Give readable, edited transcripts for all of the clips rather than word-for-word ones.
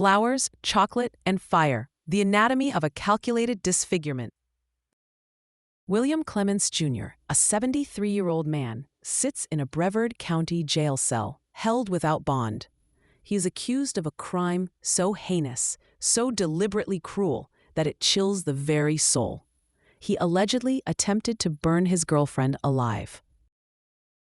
Flowers, chocolate, and fire. The anatomy of a calculated disfigurement. William Clements Jr., a 73-year-old man, sits in a Brevard County Jail cell, held without bond. He is accused of a crime so heinous, so deliberately cruel, that it chills the very soul. He allegedly attempted to burn his girlfriend alive.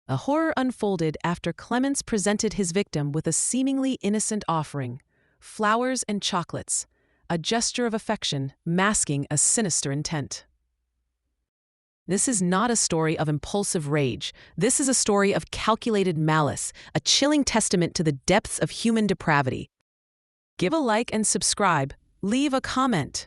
A horror unfolded after Clements presented his victim with a seemingly innocent offering, flowers and chocolates, a gesture of affection masking a sinister intent. This is not a story of impulsive rage. This is a story of calculated malice, a chilling testament to the depths of human depravity. Give a like and subscribe. Leave a comment.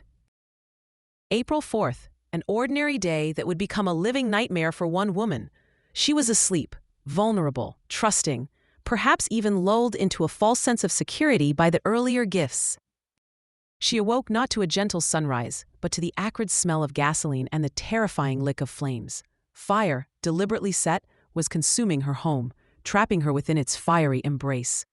April 4th, an ordinary day that would become a living nightmare for one woman. She was asleep, vulnerable, trusting, perhaps even lulled into a false sense of security by the earlier gifts. She awoke not to a gentle sunrise, but to the acrid smell of gasoline and the terrifying lick of flames. Fire, deliberately set, was consuming her home, trapping her within its fiery embrace.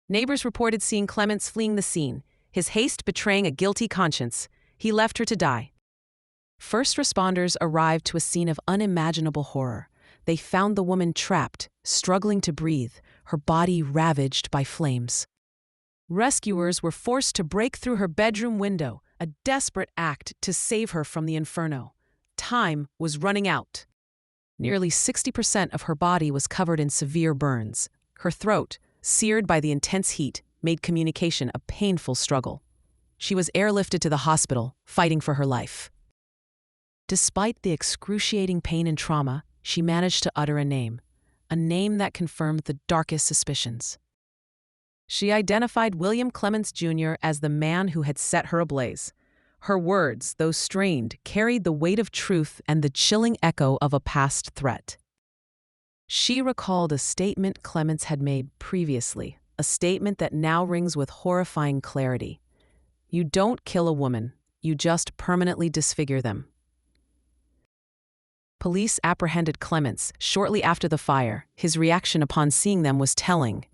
Neighbors reported seeing Clements fleeing the scene, his haste betraying a guilty conscience. He left her to die. First responders arrived to a scene of unimaginable horror. They found the woman trapped, struggling to breathe, her body ravaged by flames. Rescuers were forced to break through her bedroom window, a desperate act to save her from the inferno. Time was running out. Nearly 60% of her body was covered in severe burns. Her throat, seared by the intense heat, made communication a painful struggle. She was airlifted to the hospital, fighting for her life. Despite the excruciating pain and trauma, she managed to utter a name that confirmed the darkest suspicions. She identified William Clements Jr. as the man who had set her ablaze. Her words, though strained, carried the weight of truth and the chilling echo of a past threat. She recalled a statement Clements had made previously, a statement that now rings with horrifying clarity. "You don't kill a woman, you just permanently disfigure them." Police apprehended Clements shortly after the fire. His reaction upon seeing them was telling.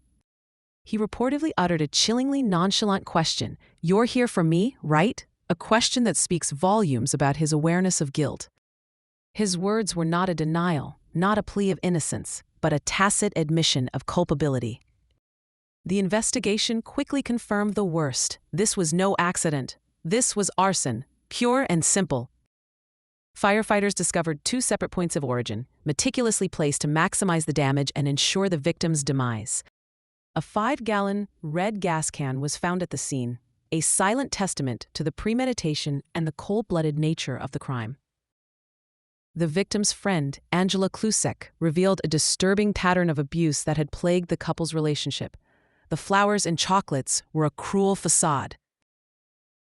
He reportedly uttered a chillingly nonchalant question, "You're here for me, right?" A question that speaks volumes about his awareness of guilt. His words were not a denial, not a plea of innocence, but a tacit admission of culpability. The investigation quickly confirmed the worst. This was no accident. This was arson, pure and simple. Firefighters discovered 2 separate points of origin, meticulously placed to maximize the damage and ensure the victim's demise. A 5-gallon red gas can was found at the scene, a silent testament to the premeditation and the cold-blooded nature of the crime. The victim's friend, Angela Klusek, revealed a disturbing pattern of abuse that had plagued the couple's relationship. The flowers and chocolates were a cruel facade.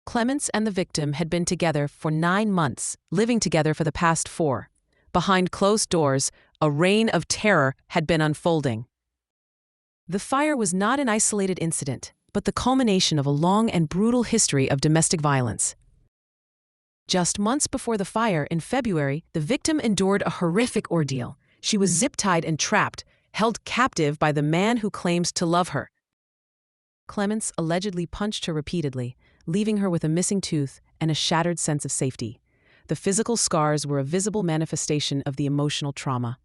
Clements and the victim had been together for 9 months, living together for the past 4. Behind closed doors, a reign of terror had been unfolding. The fire was not an isolated incident, but the culmination of a long and brutal history of domestic violence. Just months before the fire, in February, the victim endured a horrific ordeal. She was zip-tied and trapped, held captive by the man who claims to love her. Clements allegedly punched her repeatedly, leaving her with a missing tooth and a shattered sense of safety. The physical scars were a visible manifestation of the emotional trauma.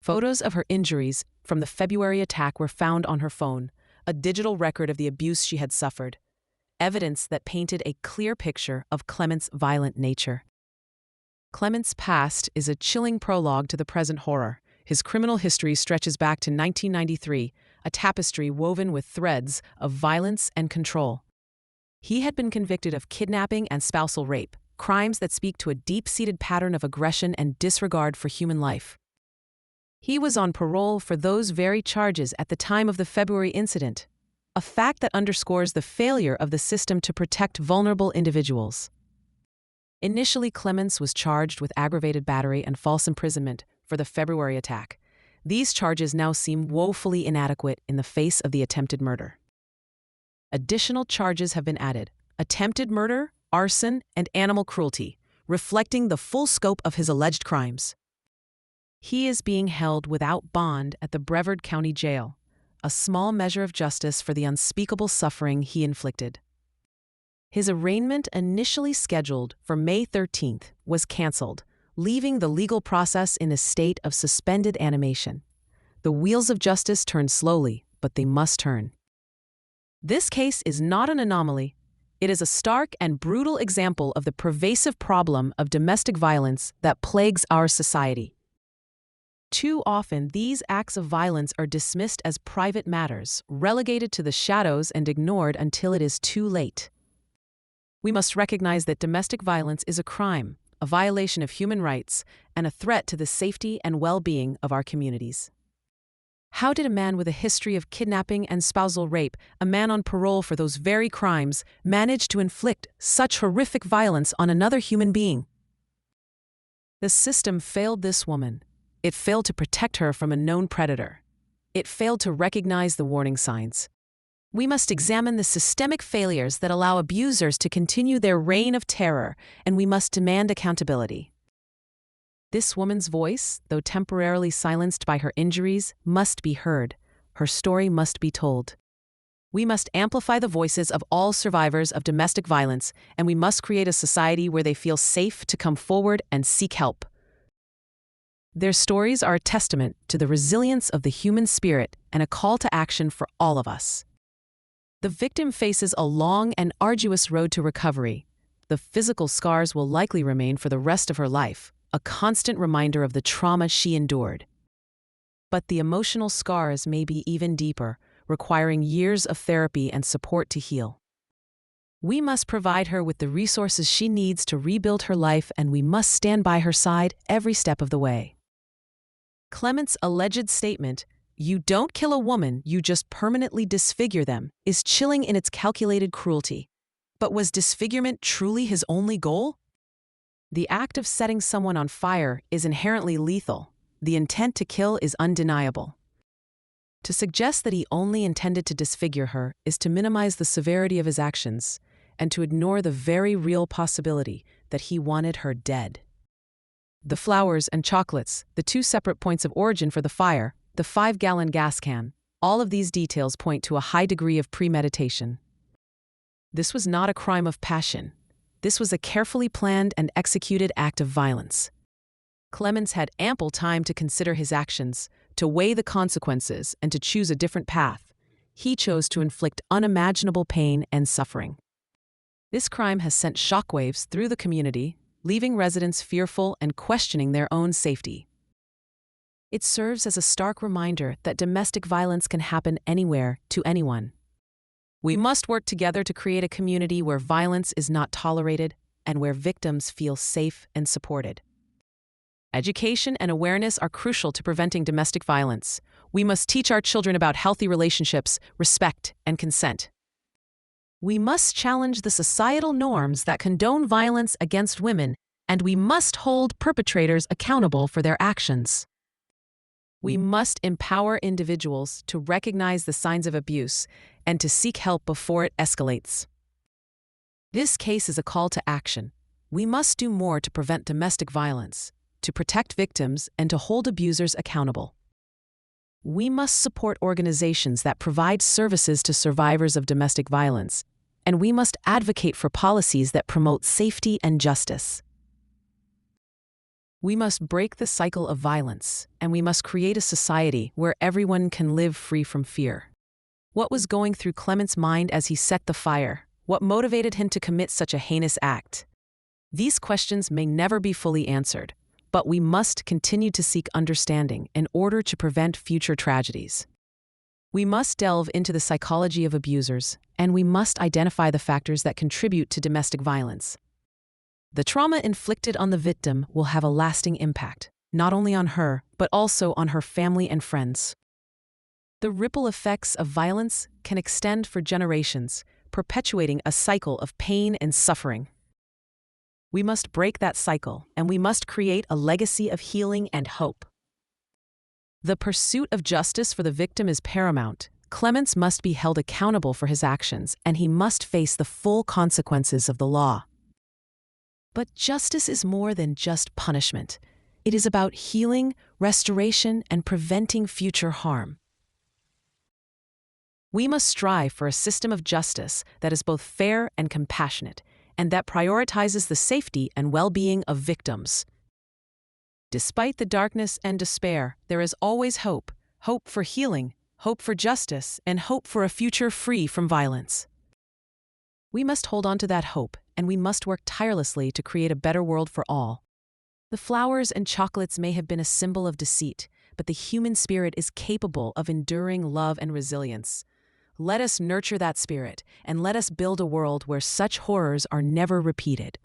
Photos of her injuries from the February attack were found on her phone, a digital record of the abuse she had suffered, evidence that painted a clear picture of Clements' violent nature. Clements' past is a chilling prologue to the present horror. His criminal history stretches back to 1993, a tapestry woven with threads of violence and control. He had been convicted of kidnapping and spousal rape, crimes that speak to a deep-seated pattern of aggression and disregard for human life. He was on parole for those very charges at the time of the February incident, a fact that underscores the failure of the system to protect vulnerable individuals. Initially, Clements was charged with aggravated battery and false imprisonment for the February attack. These charges now seem woefully inadequate in the face of the attempted murder. Additional charges have been added: attempted murder, arson, and animal cruelty, reflecting the full scope of his alleged crimes. He is being held without bond at the Brevard County Jail, a small measure of justice for the unspeakable suffering he inflicted. His arraignment, initially scheduled for May 13th, was canceled, leaving the legal process in a state of suspended animation. The wheels of justice turn slowly, but they must turn. This case is not an anomaly. It is a stark and brutal example of the pervasive problem of domestic violence that plagues our society. Too often, these acts of violence are dismissed as private matters, relegated to the shadows and ignored until it is too late. We must recognize that domestic violence is a crime, a violation of human rights, and a threat to the safety and well-being of our communities. How did a man with a history of kidnapping and spousal rape, a man on parole for those very crimes, manage to inflict such horrific violence on another human being? The system failed this woman. It failed to protect her from a known predator. It failed to recognize the warning signs. We must examine the systemic failures that allow abusers to continue their reign of terror, and we must demand accountability. This woman's voice, though temporarily silenced by her injuries, must be heard. Her story must be told. We must amplify the voices of all survivors of domestic violence, and we must create a society where they feel safe to come forward and seek help. Their stories are a testament to the resilience of the human spirit and a call to action for all of us. The victim faces a long and arduous road to recovery. The physical scars will likely remain for the rest of her life, a constant reminder of the trauma she endured. But the emotional scars may be even deeper, requiring years of therapy and support to heal. We must provide her with the resources she needs to rebuild her life, and we must stand by her side every step of the way. Clements' alleged statement, "You don't kill a woman, you just permanently disfigure them," is chilling in its calculated cruelty. But was disfigurement truly his only goal? The act of setting someone on fire is inherently lethal. The intent to kill is undeniable. To suggest that he only intended to disfigure her is to minimize the severity of his actions and to ignore the very real possibility that he wanted her dead. The flowers and chocolates, the two separate points of origin for the fire, the 5-gallon gas can, all of these details point to a high degree of premeditation. This was not a crime of passion. This was a carefully planned and executed act of violence. Clements had ample time to consider his actions, to weigh the consequences, and to choose a different path. He chose to inflict unimaginable pain and suffering. This crime has sent shockwaves through the community, leaving residents fearful and questioning their own safety. It serves as a stark reminder that domestic violence can happen anywhere, to anyone. We must work together to create a community where violence is not tolerated and where victims feel safe and supported. Education and awareness are crucial to preventing domestic violence. We must teach our children about healthy relationships, respect, and consent. We must challenge the societal norms that condone violence against women, and we must hold perpetrators accountable for their actions. We must empower individuals to recognize the signs of abuse and to seek help before it escalates. This case is a call to action. We must do more to prevent domestic violence, to protect victims, and to hold abusers accountable. We must support organizations that provide services to survivors of domestic violence, and we must advocate for policies that promote safety and justice. We must break the cycle of violence, and we must create a society where everyone can live free from fear. What was going through Clements' mind as he set the fire? What motivated him to commit such a heinous act? These questions may never be fully answered, but we must continue to seek understanding in order to prevent future tragedies. We must delve into the psychology of abusers, and we must identify the factors that contribute to domestic violence. The trauma inflicted on the victim will have a lasting impact, not only on her, but also on her family and friends. The ripple effects of violence can extend for generations, perpetuating a cycle of pain and suffering. We must break that cycle, and we must create a legacy of healing and hope. The pursuit of justice for the victim is paramount. Clements must be held accountable for his actions, and he must face the full consequences of the law. But justice is more than just punishment. It is about healing, restoration, and preventing future harm. We must strive for a system of justice that is both fair and compassionate, and that prioritizes the safety and well-being of victims. Despite the darkness and despair, there is always hope. Hope for healing, hope for justice, and hope for a future free from violence. We must hold on to that hope, and we must work tirelessly to create a better world for all. The flowers and chocolates may have been a symbol of deceit, but the human spirit is capable of enduring love and resilience. Let us nurture that spirit, and let us build a world where such horrors are never repeated.